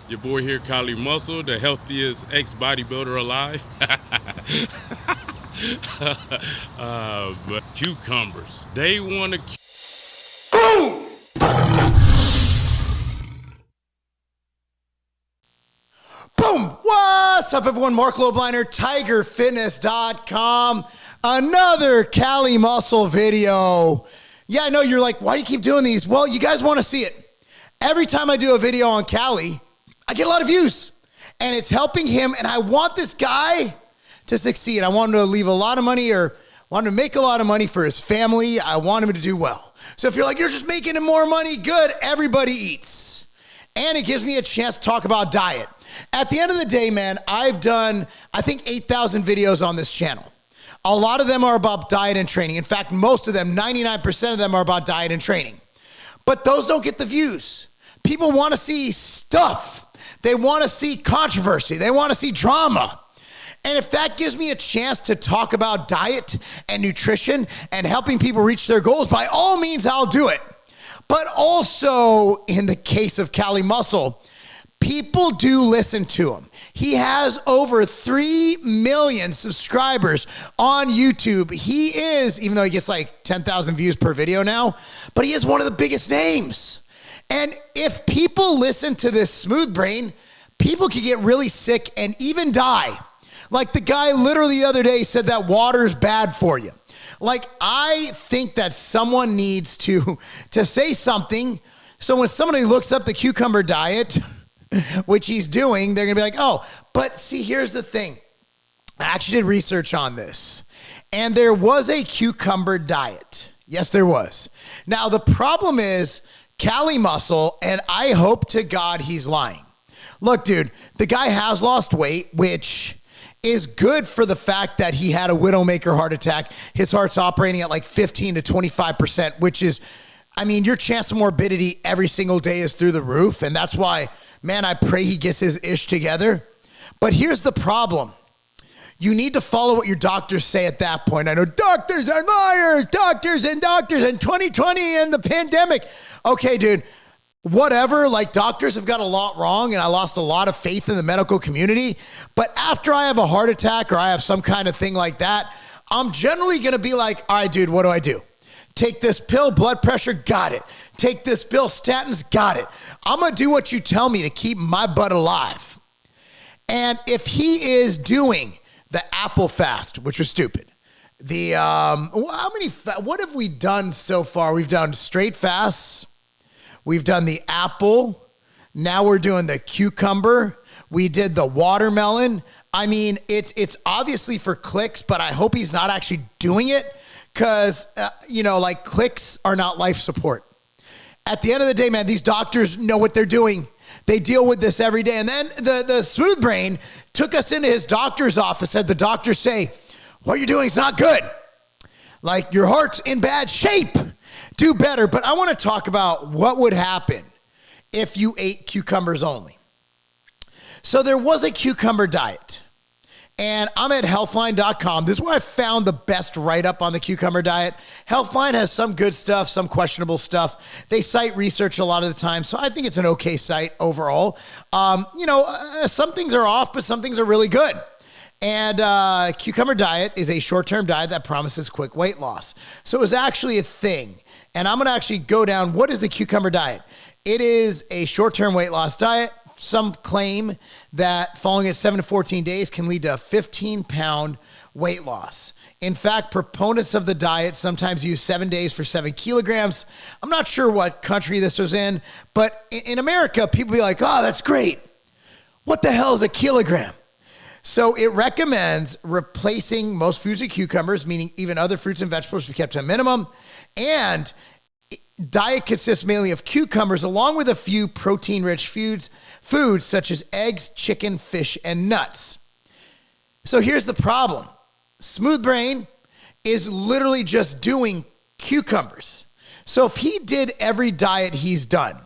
Your boy here, Kali Muscle, the healthiest ex-bodybuilder alive. But cucumbers, they want to... Boom! Boom! What's up, everyone? Marc Lobliner, tigerfitness.com. Another Kali Muscle video. Yeah, I know you're like, why do you keep doing these? Well, you guys want to see it. Every time I do a video on Kali, I get a lot of views, and it's helping him, and I want this guy to succeed. I want him to leave a lot of money or want him to make a lot of money for his family. I want him to do well. So if you're like, you're just making him more money, good, everybody eats. And it gives me a chance to talk about diet. At the end of the day, man, I've done, I think, 8,000 videos on this channel. A lot of them are about diet and training. In fact, most of them, 99% of them are about diet and training. But those don't get the views. People want to see stuff. They want to see controversy. They want to see drama. And if that gives me a chance to talk about diet and nutrition and helping people reach their goals, by all means, I'll do it. But also, in the case of Kali Muscle, people do listen to him. He has over 3 million subscribers on YouTube. He is, even though he gets like 10,000 views per video now, but he is one of the biggest names. And if people listen to this smooth brain, people can get really sick and even die. Like the guy literally the other day said that water's bad for you. Like, I think that someone needs to say something. So when somebody looks up the cucumber diet, which he's doing, they're gonna be like, oh, but see, here's the thing. I actually did research on this, and there was a cucumber diet. Yes, there was. Now, the problem is Kali Muscle, and I hope to God he's lying. Look, dude, the guy has lost weight, which is good for the fact that he had a widowmaker heart attack. His heart's operating at like 15 to 25%, which is, I mean, your chance of morbidity every single day is through the roof. And that's why, man, I pray he gets his ish together. But here's the problem. You need to follow what your doctors say at that point. I know doctors are liars, doctors and 2020 and the pandemic. Okay, dude, whatever. Like, doctors have got a lot wrong, and I lost a lot of faith in the medical community. But after I have a heart attack or I have some kind of thing like that, I'm generally going to be like, all right, dude, what do I do? Take this pill, blood pressure, got it. Take this pill, statins, got it. I'm going to do what you tell me to keep my butt alive. And if he is doing the apple fast, which was stupid. The, what have we done so far? We've done straight fasts. We've done the apple. Now we're doing the cucumber. We did the watermelon. I mean, it's obviously for clicks, but I hope he's not actually doing it because, like, clicks are not life support. At the end of the day, man, these doctors know what they're doing. They deal with this every day. And then the smooth brain took us into his doctor's office. Had the doctor say, what you're doing is not good. Like, your heart's in bad shape. Do better. But I want to talk about what would happen if you ate cucumbers only. So there was a cucumber diet. And I'm at healthline.com. This is where I found the best write-up on the cucumber diet. Healthline has some good stuff, some questionable stuff. They cite research a lot of the time, so I think it's an okay site overall. Some things are off, but some things are really good. And cucumber diet is a short-term diet that promises quick weight loss. So it was actually a thing. And I'm going to actually go down, what is the cucumber diet? It is a short-term weight loss diet. Some claim that following it 7 to 14 days can lead to a 15-pound weight loss. In fact, proponents of the diet sometimes use 7 days for 7 kilograms. I'm not sure what country this was in, but in America, people be like, oh, that's great. What the hell is a kilogram? So it recommends replacing most foods with cucumbers, meaning even other fruits and vegetables be kept to a minimum. And diet consists mainly of cucumbers along with a few protein-rich foods such as eggs, chicken, fish, and nuts. So here's the problem. Smooth Brain is literally just doing cucumbers. So if he did every diet he's done,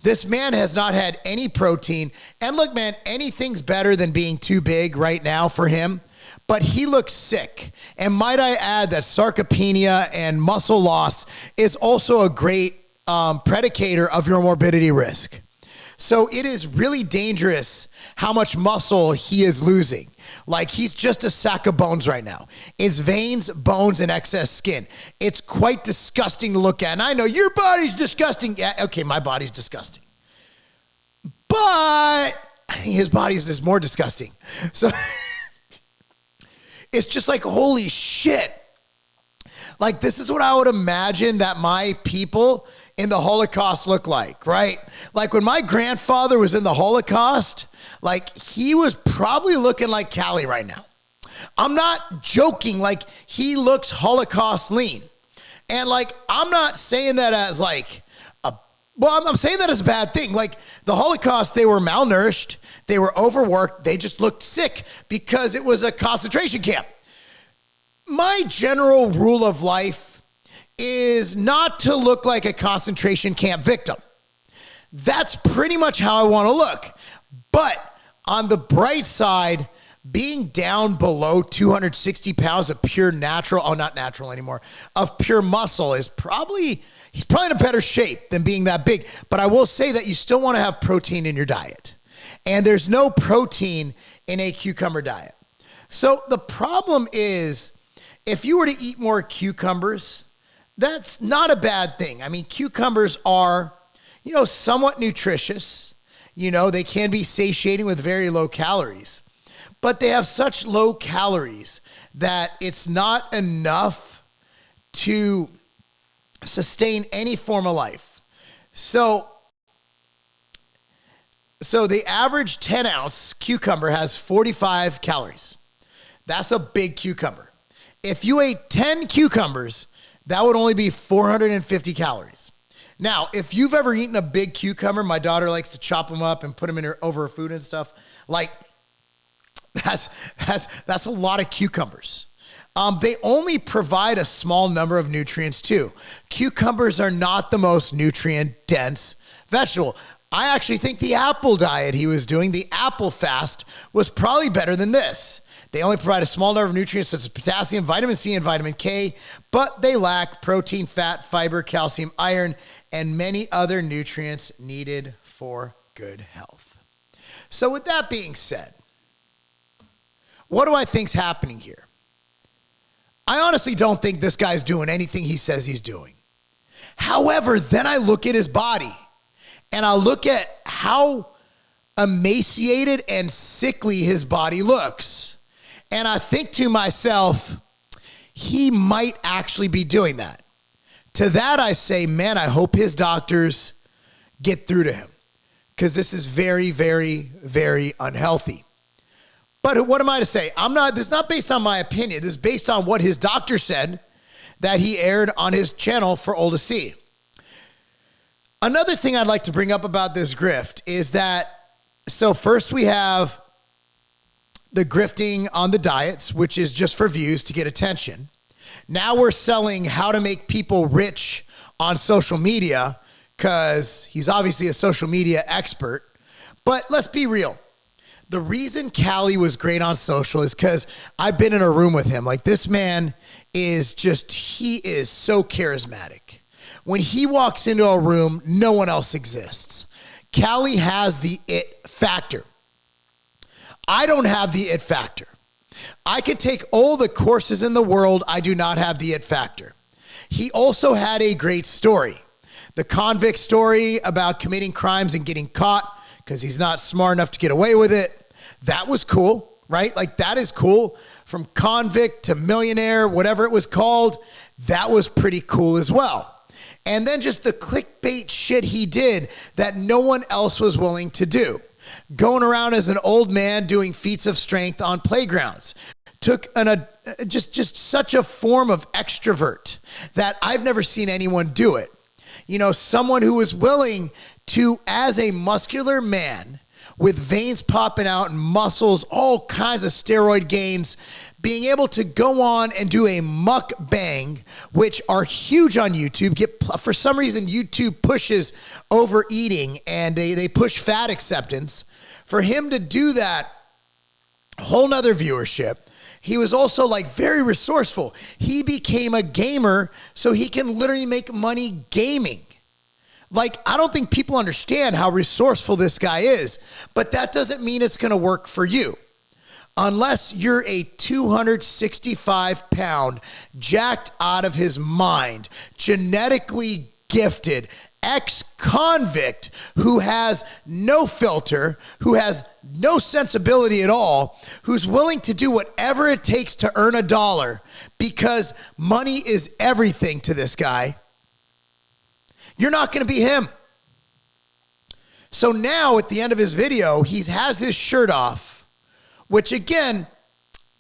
this man has not had any protein. And look, man, anything's better than being too big right now for him. But he looks sick. And might I add that sarcopenia and muscle loss is also a great predicator of your morbidity risk. So it is really dangerous how much muscle he is losing. Like, he's just a sack of bones right now. It's veins, bones, and excess skin. It's quite disgusting to look at. And I know your body's disgusting. Yeah, okay, my body's disgusting. But I think his body's just more disgusting. So it's just like, holy shit. Like, this is what I would imagine that my people in the Holocaust look like, right? Like, when my grandfather was in the Holocaust, like, he was probably looking like Callie right now. I'm not joking. Like, he looks Holocaust lean. And, like, I'm not saying that as, like, I'm saying that as a bad thing. Like, the Holocaust, they were malnourished, they were overworked, they just looked sick because it was a concentration camp. My general rule of life is not to look like a concentration camp victim. That's pretty much how I want to look. But on the bright side, being down below 260 pounds of pure natural, not natural anymore, of pure muscle he's probably in a better shape than being that big. But I will say that you still want to have protein in your diet. And there's no protein in a cucumber diet. So the problem is, if you were to eat more cucumbers, that's not a bad thing. I mean, cucumbers are, somewhat nutritious. They can be satiating with very low calories. But they have such low calories that it's not enough to sustain any form of life. So the average 10-ounce cucumber has 45 calories. That's a big cucumber. If you ate 10 cucumbers, that would only be 450 calories. Now, if you've ever eaten a big cucumber, my daughter likes to chop them up and put them in over her food and stuff. Like, that's a lot of cucumbers. They only provide a small number of nutrients too. Cucumbers are not the most nutrient-dense vegetable. I actually think the apple diet he was doing, the apple fast, was probably better than this. They only provide a small number of nutrients such as potassium, vitamin C, and vitamin K, but they lack protein, fat, fiber, calcium, iron, and many other nutrients needed for good health. So with that being said, what do I think's happening here? I honestly don't think this guy's doing anything he says he's doing. However, then I look at his body, and I look at how emaciated and sickly his body looks. And I think to myself, he might actually be doing that. To that I say, man, I hope his doctors get through to him, because this is very, very, very unhealthy. But what am I to say? This is not based on my opinion. This is based on what his doctor said that he aired on his channel for all to see. Another thing I'd like to bring up about this grift is that, so first we have the grifting on the diets, which is just for views to get attention. Now we're selling how to make people rich on social media, because he's obviously a social media expert. But let's be real. The reason Callie was great on social is because I've been in a room with him. Like, this man is he is so charismatic. When he walks into a room, no one else exists. Callie has the it factor. I don't have the it factor. I could take all the courses in the world. I do not have the it factor. He also had a great story. The convict story about committing crimes and getting caught because he's not smart enough to get away with it. That was cool, right? Like, that is cool. From convict to millionaire, whatever it was called, that was pretty cool as well. And then just the clickbait shit he did that no one else was willing to do. Going around as an old man doing feats of strength on playgrounds. Took just such a form of extrovert that I've never seen anyone do it. Someone who was willing to, as a muscular man with veins popping out and muscles, all kinds of steroid gains, being able to go on and do a mukbang, which are huge on YouTube. For some reason, YouTube pushes overeating and they push fat acceptance. For him to do that, whole nother viewership. He was also very resourceful. He became a gamer so he can literally make money gaming. Like, I don't think people understand how resourceful this guy is, but that doesn't mean it's going to work for you. Unless you're a 265-pound, jacked out of his mind, genetically gifted, ex-convict who has no filter, who has no sensibility at all, who's willing to do whatever it takes to earn a dollar because money is everything to this guy, you're not going to be him. So now at the end of his video, he has his shirt off, which again,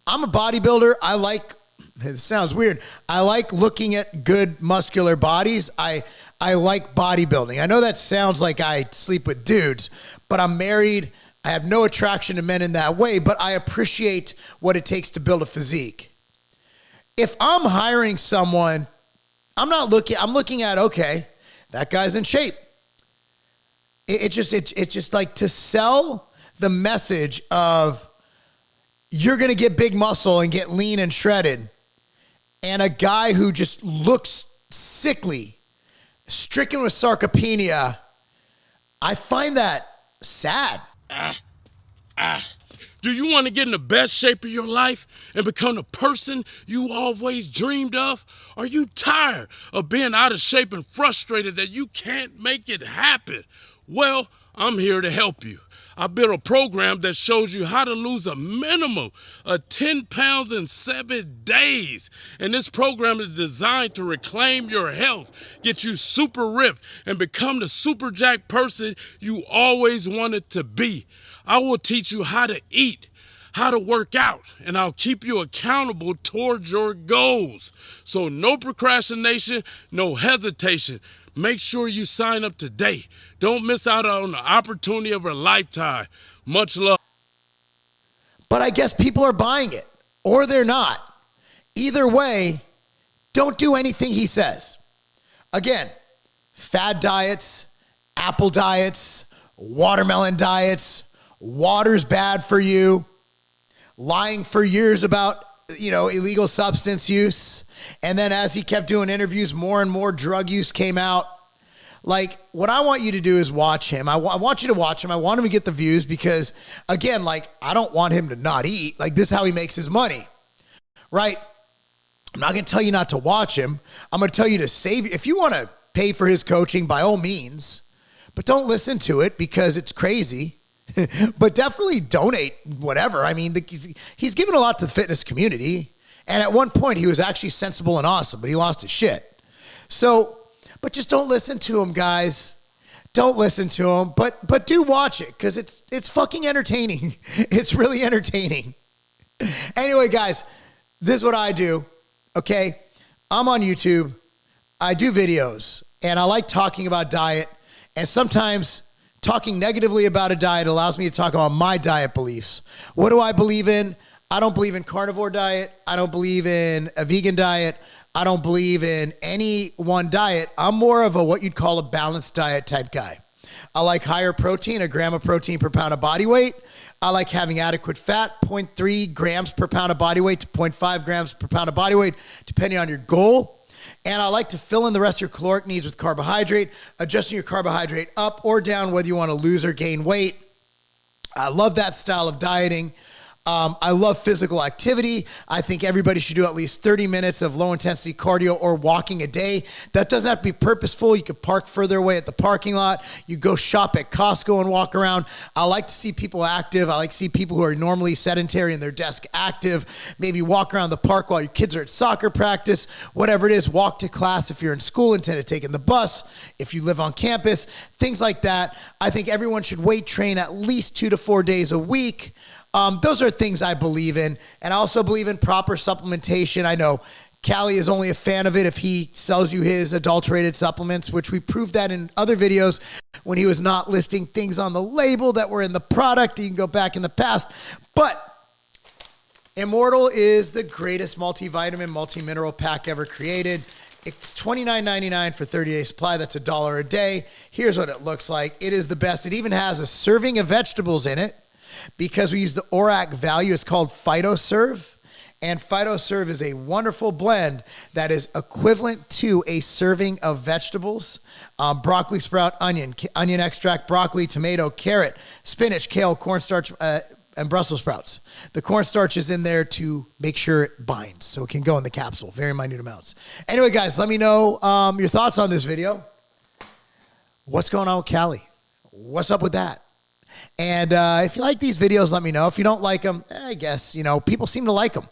I'm a bodybuilder. I like, it sounds weird, I like looking at good muscular bodies. I like bodybuilding. I know that sounds like I sleep with dudes, but I'm married. I have no attraction to men in that way, but I appreciate what it takes to build a physique. If I'm hiring someone, I'm looking at, okay, that guy's in shape. It's just like to sell the message of you're going to get big muscle and get lean and shredded, and a guy who just looks sickly, stricken with sarcopenia, I find that sad. Do you want to get in the best shape of your life and become the person you always dreamed of? Are you tired of being out of shape and frustrated that you can't make it happen? Well, I'm here to help you. I built a program that shows you how to lose a minimum of 10 pounds in 7 days. And this program is designed to reclaim your health, get you super ripped, and become the super jacked person you always wanted to be. I will teach you how to eat, how to work out, and I'll keep you accountable towards your goals. So no procrastination, no hesitation. Make sure you sign up today. Don't miss out on the opportunity of a lifetime. Much love. But I guess people are buying it, or they're not. Either way, don't do anything he says. Again, fad diets, apple diets, watermelon diets, water's bad for you, lying for years about, illegal substance use. And then as he kept doing interviews, more and more drug use came out. Like, what I want you to do is watch him. I want you to watch him. I want him to get the views because, again, I don't want him to not eat. This is how he makes his money, right? I'm not going to tell you not to watch him. I'm going to tell you to save. If you want to pay for his coaching, by all means, but don't listen to it because it's crazy. But definitely donate whatever. I mean, he's given a lot to the fitness community. And at one point, he was actually sensible and awesome, but he lost his shit. So, but just don't listen to him, guys. Don't listen to him, but do watch it because it's fucking entertaining. It's really entertaining. Anyway, guys, this is what I do, okay? I'm on YouTube. I do videos, and I like talking about diet, and sometimes talking negatively about a diet allows me to talk about my diet beliefs. What do I believe in? I don't believe in carnivore diet. I don't believe in a vegan diet. I don't believe in any one diet. I'm more of what you'd call a balanced diet type guy. I like higher protein, 1 gram of protein per pound of body weight. I like having adequate fat, 0.3 grams per pound of body weight to 0.5 grams per pound of body weight, depending on your goal. And I like to fill in the rest of your caloric needs with carbohydrate, adjusting your carbohydrate up or down, whether you want to lose or gain weight. I love that style of dieting. I love physical activity. I think everybody should do at least 30 minutes of low-intensity cardio or walking a day. That doesn't have to be purposeful. You could park further away at the parking lot. You go shop at Costco and walk around. I like to see people active. I like to see people who are normally sedentary in their desk active. Maybe walk around the park while your kids are at soccer practice. Whatever it is, walk to class if you're in school, instead of taking the bus, if you live on campus, things like that. I think everyone should weight train at least 2 to 4 days a week. Those are things I believe in. And I also believe in proper supplementation. I know Callie is only a fan of it if he sells you his adulterated supplements, which we proved that in other videos when he was not listing things on the label that were in the product. You can go back in the past. But Immortal is the greatest multivitamin, multi-mineral pack ever created. It's $29.99 for 30-day supply. That's $1 a day. Here's what it looks like. It is the best. It even has a serving of vegetables in it, because we use the ORAC value. It's called PhytoServe, And PhytoServe is a wonderful blend that is equivalent to a serving of vegetables, broccoli, sprout, onion extract, broccoli, tomato, carrot, spinach, kale, cornstarch, and Brussels sprouts. The cornstarch is in there to make sure it binds, so it can go in the capsule, very minute amounts. Anyway, guys, let me know your thoughts on this video. What's going on with Callie? What's up with that? And if you like these videos, let me know. If you don't like them, I guess, people seem to like them.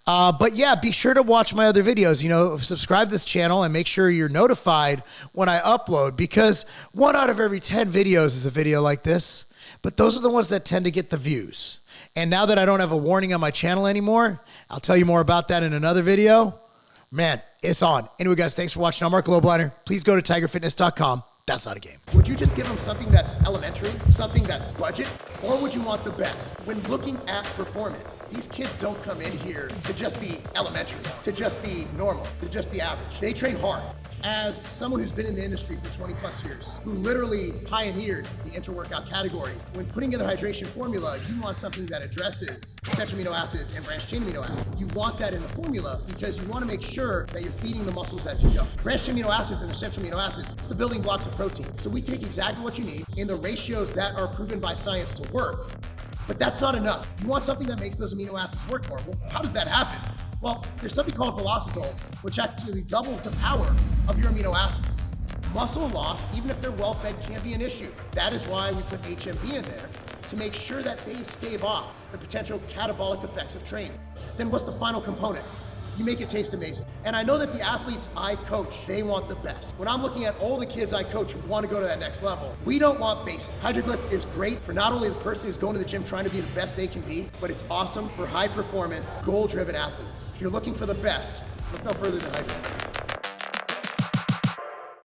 But yeah, be sure to watch my other videos. Subscribe to this channel and make sure you're notified when I upload, because 1 out of every 10 videos is a video like this. But those are the ones that tend to get the views. And now that I don't have a warning on my channel anymore, I'll tell you more about that in another video. Man, it's on. Anyway, guys, thanks for watching. I'm Marc Lobliner. Please go to tigerfitness.com. That's not a game. Would you just give them something that's elementary, something that's budget, or would you want the best? When looking at performance, these kids don't come in here to just be elementary, to just be normal, to just be average. They train hard. As someone who's been in the industry for 20 plus years, who literally pioneered the inter-workout category, when putting together hydration formula, you want something that addresses essential amino acids and branched chain amino acids. You want that in the formula because you want to make sure that you're feeding the muscles as you go. Branched chain amino acids and essential amino acids, it's the building blocks of protein. So we take exactly what you need in the ratios that are proven by science to work, but that's not enough. You want something that makes those amino acids work more. Well, how does that happen? Well, there's something called velocitome, which actually doubles the power of your amino acids. Muscle loss, even if they're well-fed, can be an issue. That is why we put HMB in there, to make sure that they stave off the potential catabolic effects of training. Then what's the final component? You make it taste amazing. And I know that the athletes I coach, they want the best. When I'm looking at all the kids I coach who want to go to that next level, we don't want basic. Hydroglyph is great for not only the person who's going to the gym trying to be the best they can be, but it's awesome for high performance, goal-driven athletes. If you're looking for the best, look no further than Hydroglyph.